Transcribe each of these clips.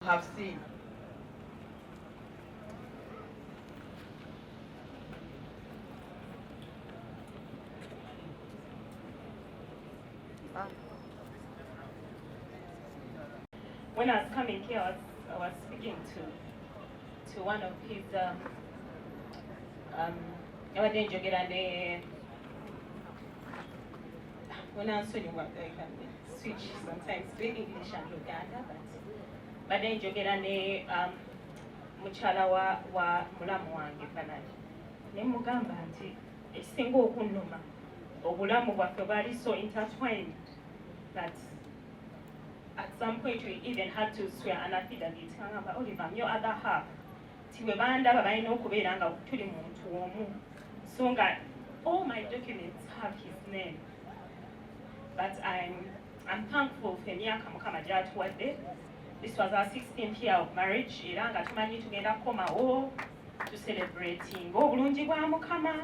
have seen. When I was coming here, I was speaking to one of his when I'm switching what I can switch sometimes between English and Uganda, but then njogera ne Mukyala wa mulamu wange Fanani. Ne mugamba nti ekisinga okunnuma obulamu bwaffe bwali so intertwined that at some point we even had to swear an affidavit ngamba Oliver your other half tiwe bandaba balina okubeera nga tuli muntu omu so nga all my documents have his name. But I'm thankful for emyaka Mukama gy'atuwadde. This was our 16th year of marriage. Era nga tumanyi tugenda kukomawo to celebrating obulungi bwa Mukama,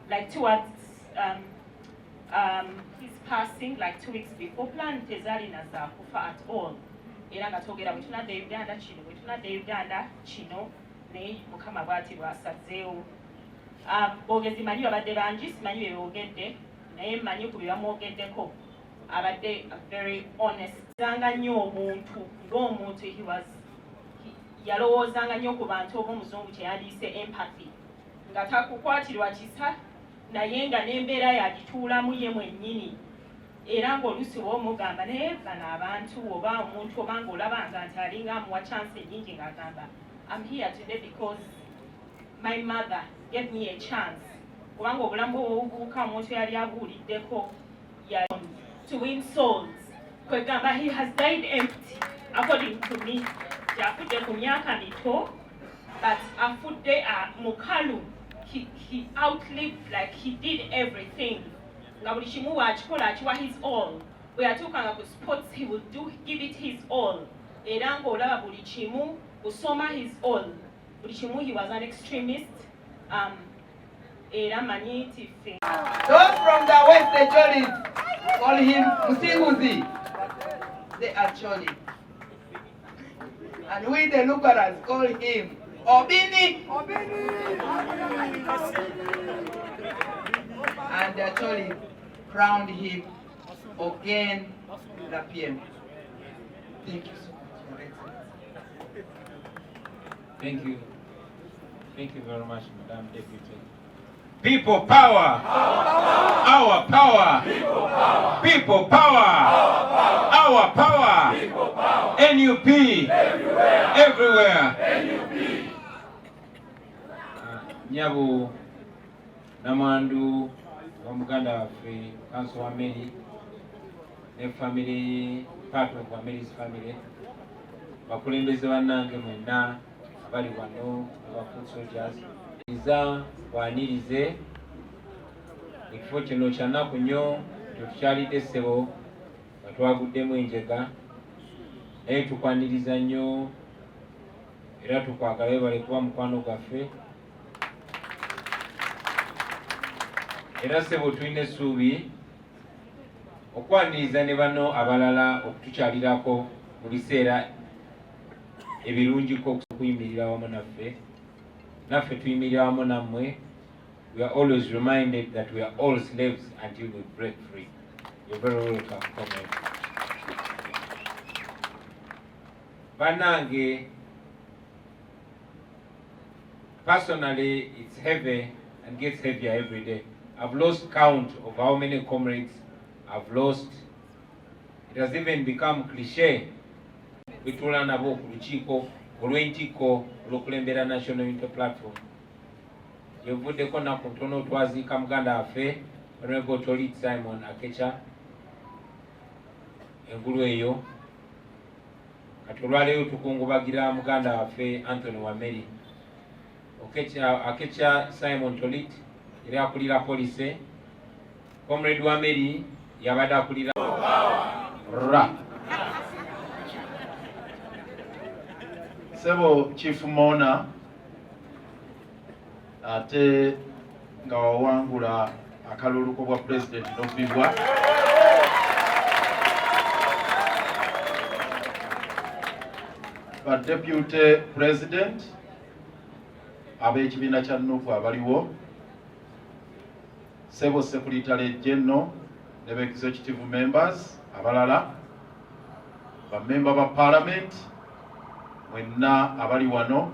like towards his passing, like 2 weeks before. Plan tezalina za kufa at all. Era nga twogera bwe tunadde Uganda kino ne Mukama bw'ati bw'asazeewo. Boogezi manyi babadde bangi simanyi bye boogedde naye mmanyi ku bye bamwogeddeko abadde very honest. Zanga nnyo omuntu ng'omuntu yalowoozanga nnyo ku bantu ob'omuzungu kye yaliise empathy nga takukwatirwa kisa naye nga n'embeera yagituulamu ye mwennyini era ng'oluusi bw'omugamba naye bano abantu oba omuntu oba ng'olabanga nti alinga amuwa chance ennyingi ng'agamba I'm here today because my mother gave me a chance. Kubanga obulamu bw'obuvubuka omuntu yali abuuliddeko to win souls. Kwegamba he has died empty according to me. Yafudde ku myaka mito but afudde mukalu. He outlived, like he did everything. Nga buli kimu bw'akikola akiwa his all. Bwe yatuukanga ku sports he would give it his all. Era ng'olaba buli kimu kusoma his all. Buli kimu he was an extremist. Era manyi nti ffe. Those from the west, the Cholis, call him Musinguzi. They are Choli. And we the Lugaras call him Obini. And the Choli crowned him again the PM. Thank you so much. Thank you. Thank you very much, Madam Deputy. People power. Our power. People power. Our power. NUP. Everywhere. Nyabu Namandu Wamuganda waffe Council Wameli ne family, part of Wameli's family. Bakulembeze bannange mwenna abali wano aba foot soldiers iza wanirize ekifo kino kya nnaku nnyo tukyalidde ssebo nga twaguddemu enjega naye tukwaniriza nnyo era tukwagala webale kuba mukwano gwaffe era ssebo tulina essuubi okwaniriza ne bano abalala okutukyalirako mu biseera ebirungiko okuyimirira wamu naffe tuyimirira wamu nammwe. We are always reminded that we are all slaves until we break free. You're very welcome, comrade. Banange, personally, it's heavy and gets heavier every day. I've lost count of how many comrades I've lost. It has even become cliche. Bitula nabo ku lukiiko olw'entikko olw'okulembera National Unity Platform. Yevuddeko nnaku ntono twaziika muganda waffe Honorable Tolit Simon Akecha engulu eyo kati olwaleero tukungubagira muganda waffe Anthony Wameli. Akecha Simon Tolit yali akulira police. Comrade Wameli yabadde akulira Sebo Chief Mona ate nga wawangula akaluluko bwa President n'obbibwa ba Deputy President ab'ekibiina kya Nuupu abaliwo, Ssebo Secretary General ne Executive Members abalala, ba member ba Parliament mwenna abali wano,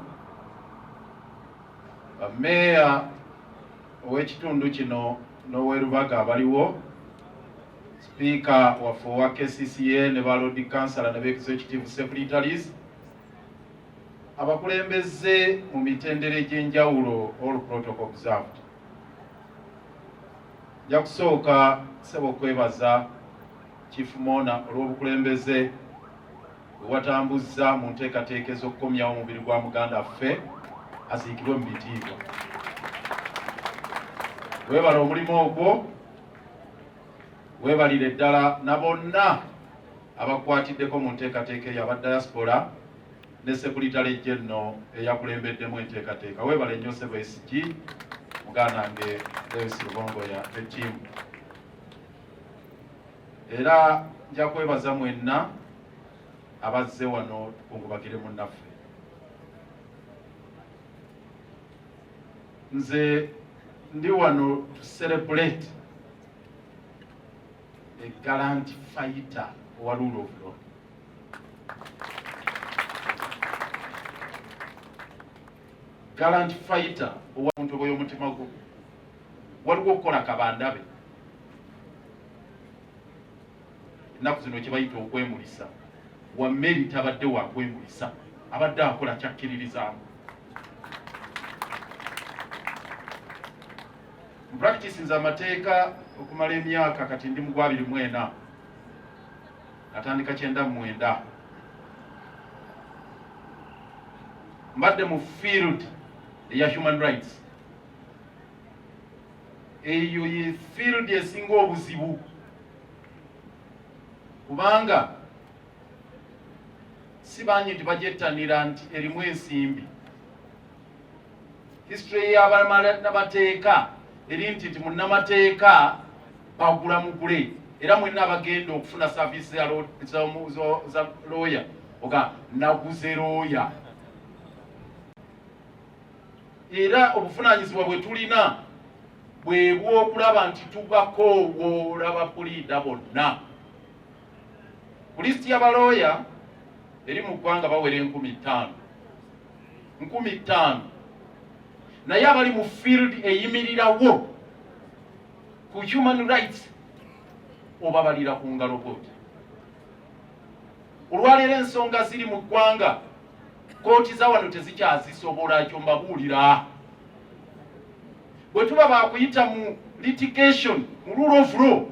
ba Mayor ow'ekitundu kino n'owerubaga abaliwo, Speaker waffe owa KCCA ne ba Lord Councillor ne ba Executive Secretaries, abakulembeze mu mitendera egy'enjawulo, all protocol observed. Nja kusooka Ssebo okwebaza Chief Moona olw'obukulembeze bwewatambuzza mu nteekateeka ez'okukomyawo omubiri gwa muganda waffe aziikirwe mu bitiibwa. Weebala omulimu ogwo, weebalire ddala na bonna abakwatiddeko mu nteekateeka eyo aba diaspora ne Secretary General eyakulembeddemu enteekateeka. Weebale nnyo Ssebo SG, muganda wange Davis Rubongoya ne ttiimu. Era nja kwebaza mwenna abazze wano tukungubagire munnaffe. Nze ndi wano to celebrate a gallant fighter owa rule of law. Gallant fighter owa muntu oyo mutima gwo. Waliwo okukola kabandabe. Ennaku zino kyebayita okwemulisa. Wameli tabadde wa kwemulisa, abadde akola kyakkiririzaamu. Practice nze amateeka okumala emyaka kati ndi mu 24, natandika 99. Mbadde mu field eya human rights. Eyo ye field esinga obuzibu kubanga si bangi nti bajettanira nti erimu ensimbi. History y'abannamateeka eri nti munnamateeka bagula mugule, era mwenna abagenda okufuna service za lawyer oga naguze lawyer. Era obuvunaanyizibwa bwe tulina bwe bw'okulaba nti tubakoowola abapuliida bonna. Ku lisiti y'abalooya eri mu ggwanga bawera 50,000. Naye abali mu field eyimirirawo ku human rights obabalira ku ngalo kooti. Olwaleero ensonga ziri mu ggwanga, kooti za wano tezikyazisobola, kyo mbabuulira. Bwe tuba bakuyita mu litigation mu rule of law,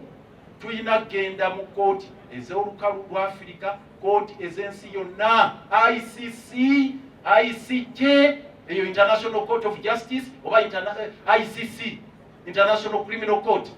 tuyina genda mu kooti ez'olukalu lwa Afirika, kooti ez'ensi yonna, ICC, ICJ, eyo International Court of Justice oba ICC, International Criminal Court.